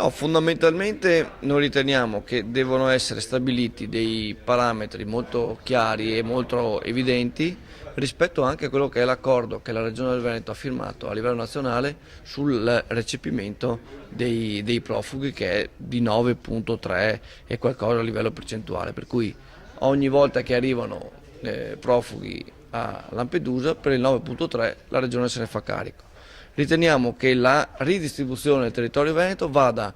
No, fondamentalmente noi riteniamo che devono essere stabiliti dei parametri molto chiari e molto evidenti rispetto anche a quello che è l'accordo che la Regione del Veneto ha firmato a livello nazionale sul recepimento dei profughi, che è di 9,3 e qualcosa a livello percentuale, per cui ogni volta che arrivano profughi a Lampedusa per il 9,3 la Regione se ne fa carico. Riteniamo che la ridistribuzione del territorio veneto vada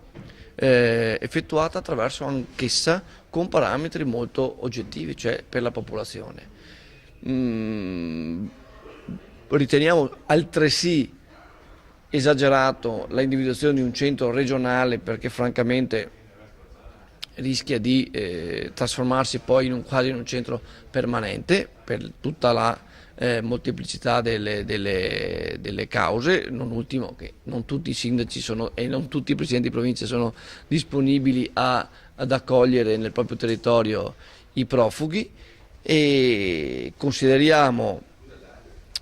effettuata attraverso anch'essa con parametri molto oggettivi, cioè per la popolazione. Riteniamo altresì esagerato l'individuazione di un centro regionale, perché francamente rischia di trasformarsi poi quasi in un centro permanente per tutta la molteplicità delle cause, non ultimo che non tutti i sindaci e non tutti i presidenti di provincia sono disponibili ad accogliere nel proprio territorio i profughi, e consideriamo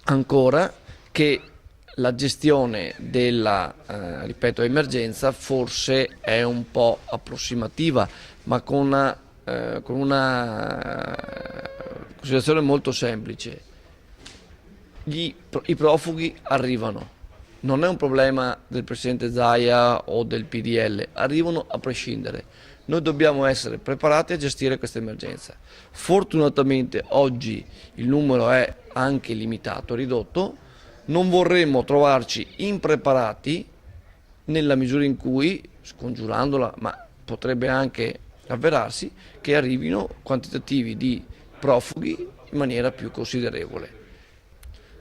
ancora che la gestione della, ripeto, emergenza forse è un po' approssimativa, ma con una considerazione molto semplice. I profughi arrivano, non è un problema del Presidente Zaia o del PDL, arrivano a prescindere. Noi dobbiamo essere preparati a gestire questa emergenza. Fortunatamente oggi il numero è anche limitato, ridotto. Non vorremmo trovarci impreparati nella misura in cui, scongiurandola, ma potrebbe anche avverarsi, che arrivino quantitativi di profughi in maniera più considerevole.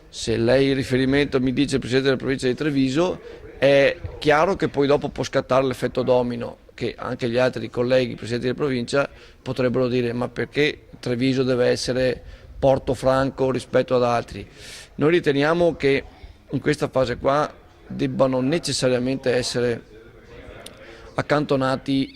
Se lei in riferimento mi dice il Presidente della provincia di Treviso, è chiaro che poi dopo può scattare l'effetto domino, che anche gli altri colleghi Presidenti di provincia potrebbero dire: ma perché Treviso deve essere porto franco rispetto ad altri? Noi riteniamo che in questa fase qua debbano necessariamente essere accantonati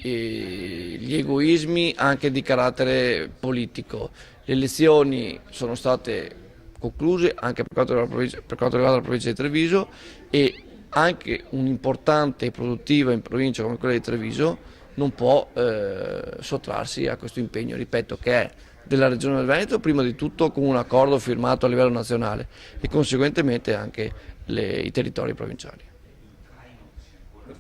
gli egoismi anche di carattere politico. Le elezioni sono state concluse anche per quanto riguarda la provincia di Treviso, e anche un'importante e produttiva in provincia come quella di Treviso non può sottrarsi a questo impegno, ripeto, che è della Regione del Veneto, prima di tutto con un accordo firmato a livello nazionale, e conseguentemente anche i territori provinciali.